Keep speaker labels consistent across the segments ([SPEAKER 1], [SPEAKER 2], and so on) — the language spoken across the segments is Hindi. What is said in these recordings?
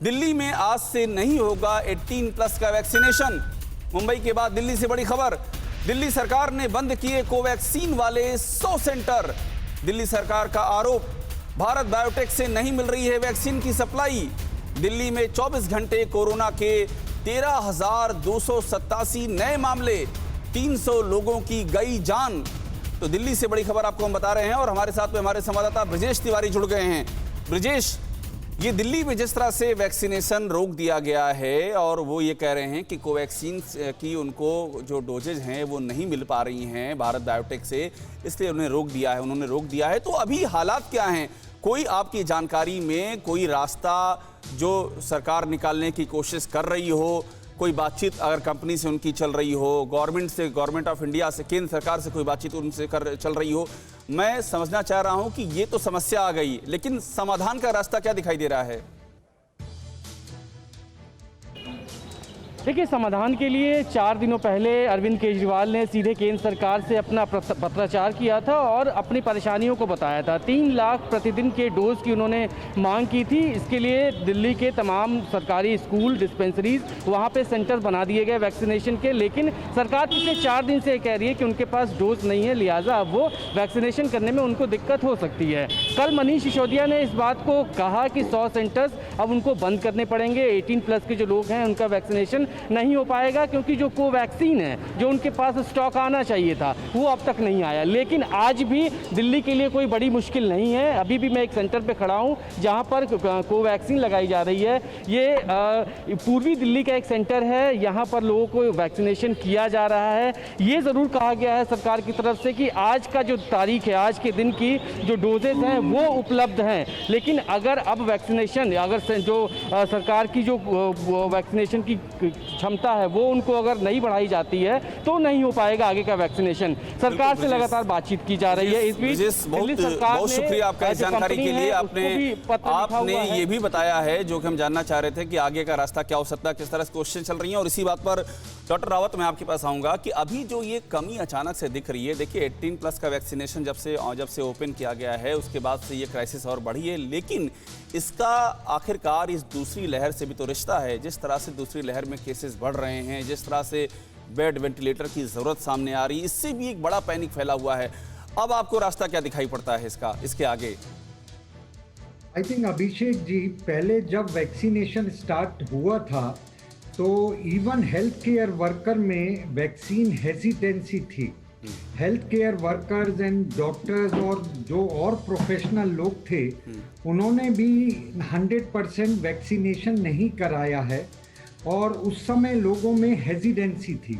[SPEAKER 1] दिल्ली में आज से नहीं होगा 18+ का वैक्सीनेशन। मुंबई के बाद दिल्ली से बड़ी खबर। दिल्ली सरकार ने बंद किए कोवैक्सीन वाले 100 सेंटर। दिल्ली सरकार का आरोप, भारत बायोटेक से नहीं मिल रही है वैक्सीन की सप्लाई। दिल्ली में 24 घंटे कोरोना के 13,287 नए मामले, 300 लोगों की गई जान। तो दिल्ली से बड़ी खबर आपको हम बता रहे हैं और हमारे साथ में हमारे संवाददाता ब्रजेश तिवारी जुड़ गए हैं। ब्रजेश, ये दिल्ली में जिस तरह से वैक्सीनेशन रोक दिया गया है और वो ये कह रहे हैं कि कोवैक्सीन की उनको जो डोजेज हैं वो नहीं मिल पा रही हैं भारत बायोटेक से, इसलिए उन्होंने रोक दिया है। तो अभी हालात क्या हैं? कोई आपकी जानकारी में कोई रास्ता जो सरकार निकालने की कोशिश कर रही हो, कोई बातचीत अगर कंपनी से उनकी चल रही हो, गवर्नमेंट ऑफ इंडिया से, केंद्र सरकार से कोई बातचीत उनसे चल रही हो? मैं समझना चाह रहा हूं कि ये तो समस्या आ गई, लेकिन समाधान का रास्ता क्या दिखाई दे रहा है?
[SPEAKER 2] देखिए, समाधान के लिए 4 दिनों पहले अरविंद केजरीवाल ने सीधे केंद्र सरकार से अपना पत्राचार किया था और अपनी परेशानियों को बताया था। 3 लाख प्रतिदिन के डोज की उन्होंने मांग की थी। इसके लिए दिल्ली के तमाम सरकारी स्कूल, डिस्पेंसरीज, वहाँ पे सेंटर बना दिए गए वैक्सीनेशन के। लेकिन सरकार पिछले 4 दिन से कह रही है कि उनके पास डोज नहीं है, लिहाजा अब वो वैक्सीनेशन करने में उनको दिक्कत हो सकती है। कल मनीष सिसोदिया ने इस बात को कहा कि 100 सेंटर्स अब उनको बंद करने पड़ेंगे। 18+ के जो लोग हैं उनका वैक्सीनेशन नहीं हो पाएगा, क्योंकि जो कोवैक्सीन है, जो उनके पास स्टॉक आना चाहिए था, वो अब तक नहीं आया। लेकिन आज भी दिल्ली के लिए कोई बड़ी मुश्किल नहीं है। अभी भी मैं एक सेंटर पे खड़ा हूँ जहाँ पर कोवैक्सीन लगाई जा रही है। ये पूर्वी दिल्ली का एक सेंटर है, यहाँ पर लोगों को वैक्सीनेशन किया जा रहा है। ये ज़रूर कहा गया है सरकार की तरफ से कि आज का जो तारीख है, आज के दिन की जो डोजेज हैं वो उपलब्ध हैं। लेकिन अगर अब वैक्सीनेशन, अगर जो सरकार की जो वैक्सीनेशन की क्षमता है वो उनको अगर नहीं बढ़ाई जाती है तो नहीं हो पाएगा आगे का वैक्सीनेशन। सरकार से लगातार बातचीत की जा रही है। इस बीच दिल्ली सरकार
[SPEAKER 1] बहुत शुक्रिया आपका इस जानकारी के लिए। आपने ये भी बताया है जो कि हम जानना चाह रहे थे कि आगे का रास्ता क्या हो सकता है, किस तरह से क्वेश्चन चल रही है। और इसी बात पर डॉक्टर रावत, मैं आपके पास आऊंगा कि अभी जो ये कमी अचानक से दिख रही है, देखिए 18+ का वैक्सीनेशन जब से ओपन किया गया है उसके बाद से ये क्राइसिस और बढ़ी है, लेकिन इसका आखिरकार इस दूसरी लहर से भी तो रिश्ता है। जिस तरह से दूसरी लहर में केसेस बढ़ रहे हैं, जिस तरह से बेड, वेंटिलेटर की ज़रूरत सामने आ रही है, इससे भी एक बड़ा पैनिक फैला हुआ है। अब आपको रास्ता क्या दिखाई पड़ता है इसके आगे?
[SPEAKER 3] आई थिंक अभिषेक जी, पहले जब वैक्सीनेशन स्टार्ट हुआ था तो इवन हेल्थ केयर वर्कर में वैक्सीन हेजिटेंसी थी। Health care workers and doctors और जो और प्रोफेशनल लोग थे, उन्होंने भी 100% वैक्सीनेशन नहीं कराया है और उस समय लोगों में हेजिटेंसी थी।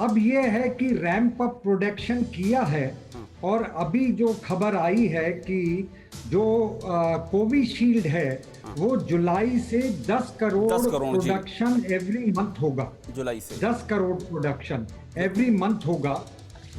[SPEAKER 3] अब ये है कि रैंप अप प्रोडक्शन किया है और अभी जो खबर आई है कि जो कोविशील्ड है वो जुलाई से 10 करोड़ प्रोडक्शन एवरी मंथ होगा। जुलाई से 10 करोड़ प्रोडक्शन एवरी मंथ होगा।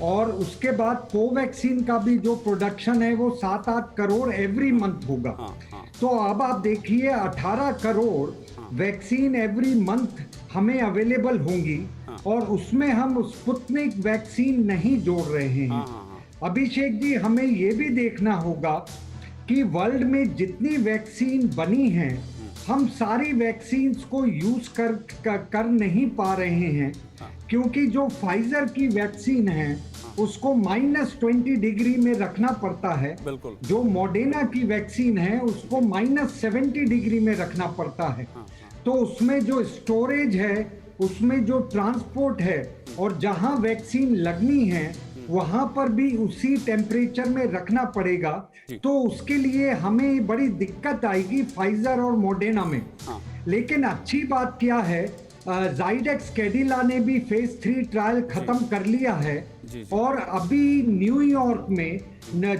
[SPEAKER 3] और उसके बाद कोवैक्सीन का भी जो प्रोडक्शन है वो 7-8 करोड़ एवरी मंथ होगा। तो अब आप देखिए 18 करोड़ वैक्सीन एवरी मंथ हमें अवेलेबल होंगी और उसमें हम स्पुतनिक वैक्सीन नहीं जोड़ रहे हैं। अभिषेक जी, हमें ये भी देखना होगा कि वर्ल्ड में जितनी वैक्सीन बनी हैं, हम सारी वैक्सीन्स को यूज कर नहीं पा रहे हैं, क्योंकि जो फाइजर की वैक्सीन है उसको -20 डिग्री में रखना पड़ता है। बिल्कुल। जो मॉडर्ना की वैक्सीन है उसको -70 डिग्री में रखना पड़ता है। तो उसमें जो स्टोरेज है, उसमें जो ट्रांसपोर्ट है और जहां वैक्सीन लगनी है वहां पर भी उसी टेम्परेचर में रखना पड़ेगा। तो उसके लिए हमें बड़ी दिक्कत आएगी फाइजर और मॉडर्ना में। लेकिन अच्छी बात क्या है, ज़ाइडक्स कैडिला ने भी फेज 3 ट्रायल खत्म कर लिया है और अभी न्यूयॉर्क में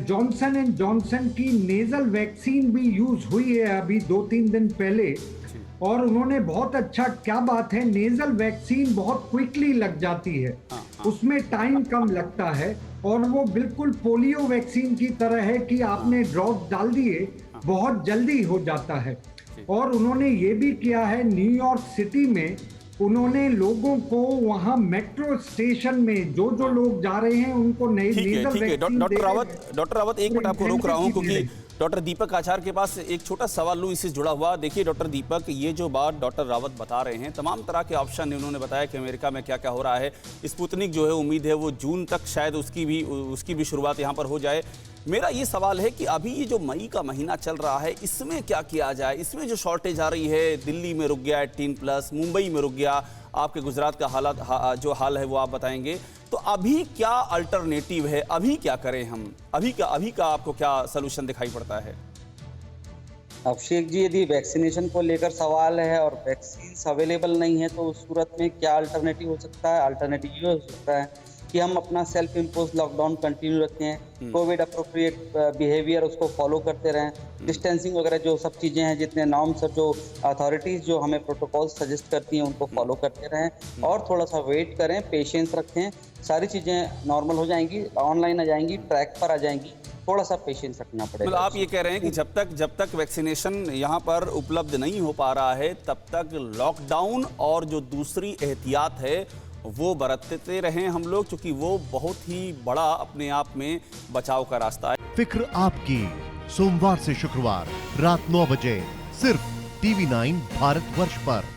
[SPEAKER 3] जॉनसन एंड जॉनसन की नेजल वैक्सीन भी यूज हुई है अभी 2-3 दिन पहले। और उन्होंने बहुत अच्छा, क्या बात है, नेजल वैक्सीन बहुत क्विकली लग जाती है, उसमें टाइम कम लगता है और वो बिल्कुल पोलियो वैक्सीन की तरह है कि आपने ड्रॉप डाल दिए, बहुत जल्दी हो जाता है। और उन्होंने ये भी किया है, न्यूयॉर्क सिटी में उन्होंने लोगों को वहां मेट्रो स्टेशन में जो लोग जा रहे हैं उनको नई नेजल वैक्सीन।
[SPEAKER 1] डॉक्टर रावत, एक मिनट आपको रोक रहा हूं क्योंकि डॉक्टर दीपक आचार्य के पास एक छोटा सवाल लूँ इससे जुड़ा हुआ। देखिए डॉक्टर दीपक, ये जो बात डॉक्टर रावत बता रहे हैं, तमाम तरह के ऑप्शन उन्होंने बताया कि अमेरिका में क्या क्या हो रहा है। स्पुतनिक जो है उम्मीद है वो जून तक शायद उसकी भी शुरुआत यहाँ पर हो जाए। मेरा ये सवाल है कि अभी ये जो मई का महीना चल रहा है, इसमें क्या किया जाए? इसमें जो शॉर्टेज आ रही है, दिल्ली में रुक गया 18+, मुंबई में रुक गया, आपके गुजरात का जो हाल है वो आप बताएंगे। तो अभी क्या अल्टरनेटिव है? अभी क्या करें हम? अभी का आपको क्या सलूशन दिखाई पड़ता है?
[SPEAKER 4] अभिषेक जी, यदि वैक्सीनेशन को लेकर सवाल है और वैक्सीन अवेलेबल नहीं है तो उस सूरत में क्या अल्टरनेटिव हो सकता है? अल्टरनेटिव ये हो सकता है कि हम अपना सेल्फ इम्पोज लॉकडाउन कंटिन्यू रखें, कोविड अप्रोप्रिएट बिहेवियर उसको फॉलो करते रहें, डिस्टेंसिंग वगैरह जो सब चीज़ें हैं, जितने नॉर्म्स और जो अथॉरिटीज़ जो हमें प्रोटोकॉल सजेस्ट करती हैं उनको फॉलो करते रहें और थोड़ा सा वेट करें, पेशेंस रखें, सारी चीज़ें नॉर्मल हो जाएंगी, ऑनलाइन आ जाएंगी, ट्रैक पर आ जाएंगी। थोड़ा सा पेशेंस रखना पड़ेगा।
[SPEAKER 1] मतलब आप ये कह रहे हैं कि जब तक वैक्सीनेशन यहाँ पर उपलब्ध नहीं हो पा रहा है तब तक लॉकडाउन और जो दूसरी एहतियात है वो बरतते रहें हम लोग, क्योंकि वो बहुत ही बड़ा अपने आप में बचाव का रास्ता है।
[SPEAKER 5] फिक्र आपकी, सोमवार से शुक्रवार रात 9 बजे सिर्फ TV9 भारतवर्ष पर।